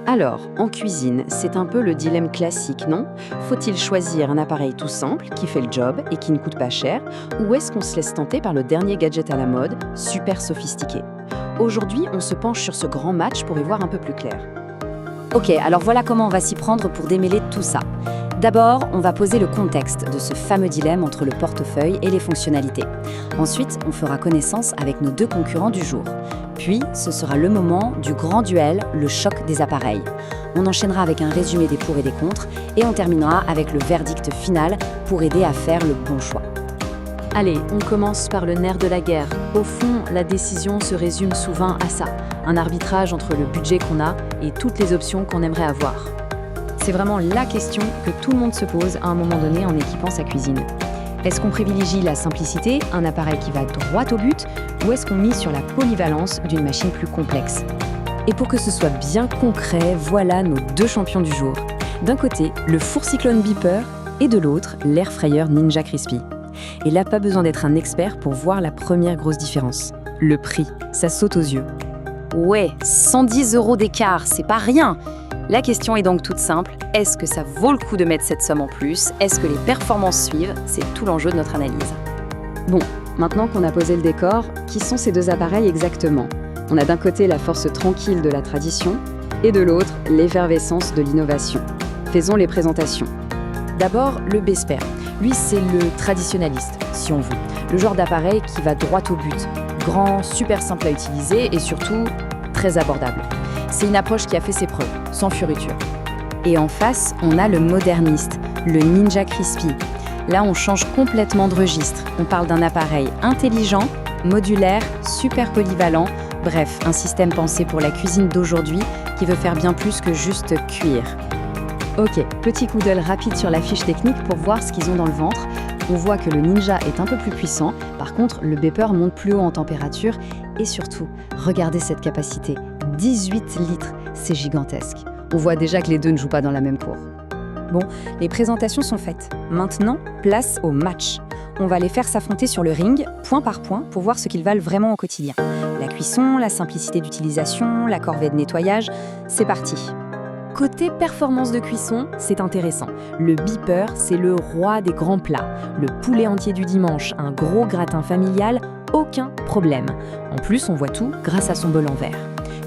Alors, en cuisine, c'est un peu le dilemme classique, non? Faut-il choisir un appareil tout simple, qui fait le job et qui ne coûte pas cher, ou est-ce qu'on se laisse tenter par le dernier gadget à la mode, super sophistiqué? Aujourd'hui, on se penche sur ce grand match pour y voir un peu plus clair. Ok, alors voilà comment on va s'y prendre pour démêler tout ça. D'abord, on va poser le contexte de ce fameux dilemme entre le portefeuille et les fonctionnalités. Ensuite, on fera connaissance avec nos deux concurrents du jour. Puis, ce sera le moment du grand duel, le choc des appareils. On enchaînera avec un résumé des pour et des contre et on terminera avec le verdict final pour aider à faire le bon choix. Allez, on commence par le nerf de la guerre. Au fond, la décision se résume souvent à ça, un arbitrage entre le budget qu'on a et toutes les options qu'on aimerait avoir. C'est vraiment la question que tout le monde se pose à un moment donné en équipant sa cuisine. Est-ce qu'on privilégie la simplicité, un appareil qui va droit au but, ou est-ce qu'on mise sur la polyvalence d'une machine plus complexe? Et pour que ce soit bien concret, voilà nos deux champions du jour. D'un côté, le four Cyclone Beeper, et de l'autre, l'air fryer Ninja Crispy. Et là, pas besoin d'être un expert pour voir la première grosse différence. Le prix, ça saute aux yeux. Ouais, 110 € d'écart, c'est pas rien. La question est donc toute simple, est-ce que ça vaut le coup de mettre cette somme en plus? Est-ce que les performances suivent? C'est tout l'enjeu de notre analyse. Bon, maintenant qu'on a posé le décor, qui sont ces deux appareils exactement? On a d'un côté la force tranquille de la tradition, et de l'autre, l'effervescence de l'innovation. Faisons les présentations. D'abord, le Besper. Lui, c'est le traditionnaliste, si on veut. Le genre d'appareil qui va droit au but. Grand, super simple à utiliser et surtout très abordable. C'est une approche qui a fait ses preuves, sans fioriture. Et en face, on a le moderniste, le Ninja Crispy. Là, on change complètement de registre. On parle d'un appareil intelligent, modulaire, super polyvalent. Bref, un système pensé pour la cuisine d'aujourd'hui qui veut faire bien plus que juste cuire. Ok, petit coup d'œil rapide sur la fiche technique pour voir ce qu'ils ont dans le ventre. On voit que le Ninja est un peu plus puissant, par contre le Beeper monte plus haut en température et surtout, regardez cette capacité, 18 litres, c'est gigantesque. On voit déjà que les deux ne jouent pas dans la même cour. Bon, les présentations sont faites. Maintenant, place au match. On va les faire s'affronter sur le ring, point par point, pour voir ce qu'ils valent vraiment au quotidien. La cuisson, la simplicité d'utilisation, la corvée de nettoyage, c'est parti. Côté performance de cuisson, c'est intéressant. Le Beeper, c'est le roi des grands plats. Le poulet entier du dimanche, un gros gratin familial, aucun problème. En plus, on voit tout grâce à son bol en verre.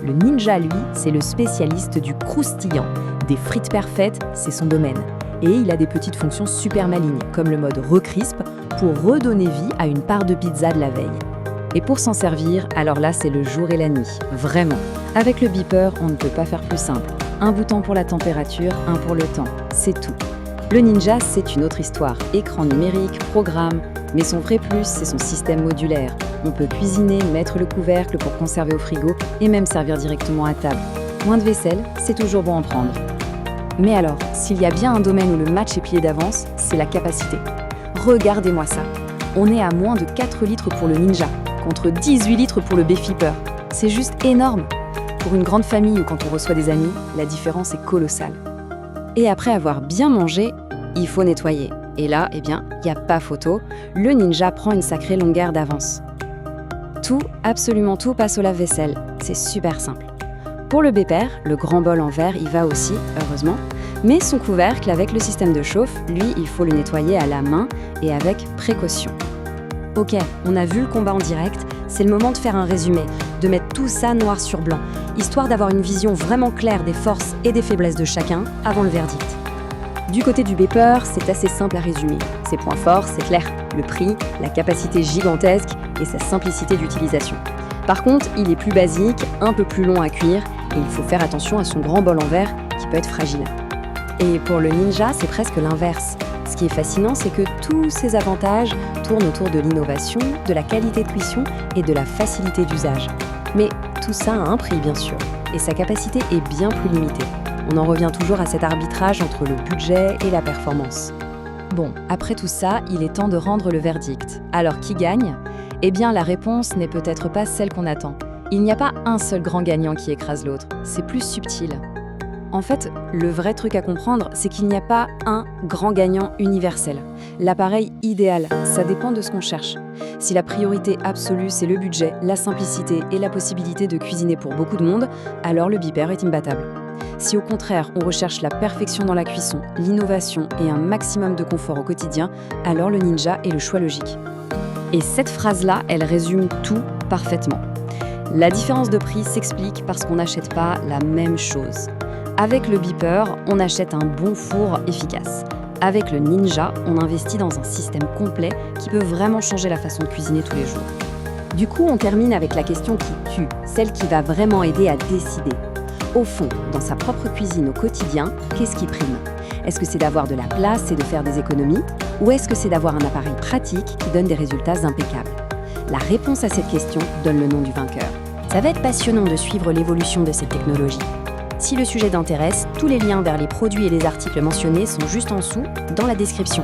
Le Ninja, lui, c'est le spécialiste du croustillant. Des frites parfaites, c'est son domaine. Et il a des petites fonctions super malignes, comme le mode recrisp, pour redonner vie à une part de pizza de la veille. Et pour s'en servir, alors là, c'est le jour et la nuit. Vraiment. Avec le Beeper, on ne peut pas faire plus simple. Un bouton pour la température, un pour le temps. C'est tout. Le Ninja, c'est une autre histoire. Écran numérique, programme. Mais son vrai plus, c'est son système modulaire. On peut cuisiner, mettre le couvercle pour conserver au frigo et même servir directement à table. Moins de vaisselle, c'est toujours bon à prendre. Mais alors, s'il y a bien un domaine où le match est plié d'avance, c'est la capacité. Regardez-moi ça. On est à moins de 4 litres pour le Ninja, contre 18 litres pour le Beefeater. C'est juste énorme. Pour une grande famille ou quand on reçoit des amis, la différence est colossale. Et après avoir bien mangé, il faut nettoyer. Et là, il n'y a pas photo, le Ninja prend une sacrée longueur d'avance. Tout, absolument tout passe au lave-vaisselle. C'est super simple. Pour le Beeper, le grand bol en verre y va aussi, heureusement, mais son couvercle avec le système de chauffe, lui, il faut le nettoyer à la main et avec précaution. Ok, on a vu le combat en direct, c'est le moment de faire un résumé, de mettre tout ça noir sur blanc, histoire d'avoir une vision vraiment claire des forces et des faiblesses de chacun avant le verdict. Du côté du Beeper, c'est assez simple à résumer. Ses points forts, c'est clair, le prix, la capacité gigantesque et sa simplicité d'utilisation. Par contre, il est plus basique, un peu plus long à cuire et il faut faire attention à son grand bol en verre qui peut être fragile. Et pour le Ninja, c'est presque l'inverse. Ce qui est fascinant, c'est que tous ces avantages tournent autour de l'innovation, de la qualité de cuisson et de la facilité d'usage. Mais tout ça a un prix, bien sûr, et sa capacité est bien plus limitée. On en revient toujours à cet arbitrage entre le budget et la performance. Bon, après tout ça, il est temps de rendre le verdict. Alors, qui gagne ? Eh bien, la réponse n'est peut-être pas celle qu'on attend. Il n'y a pas un seul grand gagnant qui écrase l'autre, c'est plus subtil. En fait, le vrai truc à comprendre, c'est qu'il n'y a pas un grand gagnant universel. L'appareil idéal, ça dépend de ce qu'on cherche. Si la priorité absolue, c'est le budget, la simplicité et la possibilité de cuisiner pour beaucoup de monde, alors le Beeper est imbattable. Si au contraire, on recherche la perfection dans la cuisson, l'innovation et un maximum de confort au quotidien, alors le Ninja est le choix logique. Et cette phrase-là, elle résume tout parfaitement. La différence de prix s'explique parce qu'on n'achète pas la même chose. Avec le Beeper, on achète un bon four efficace. Avec le Ninja, on investit dans un système complet qui peut vraiment changer la façon de cuisiner tous les jours. Du coup, on termine avec la question qui tue, celle qui va vraiment aider à décider. Au fond, dans sa propre cuisine au quotidien, qu'est-ce qui prime ? Est-ce que c'est d'avoir de la place et de faire des économies ? Ou est-ce que c'est d'avoir un appareil pratique qui donne des résultats impeccables ? La réponse à cette question donne le nom du vainqueur. Ça va être passionnant de suivre l'évolution de ces technologies. Si le sujet t'intéresse, tous les liens vers les produits et les articles mentionnés sont juste en dessous, dans la description.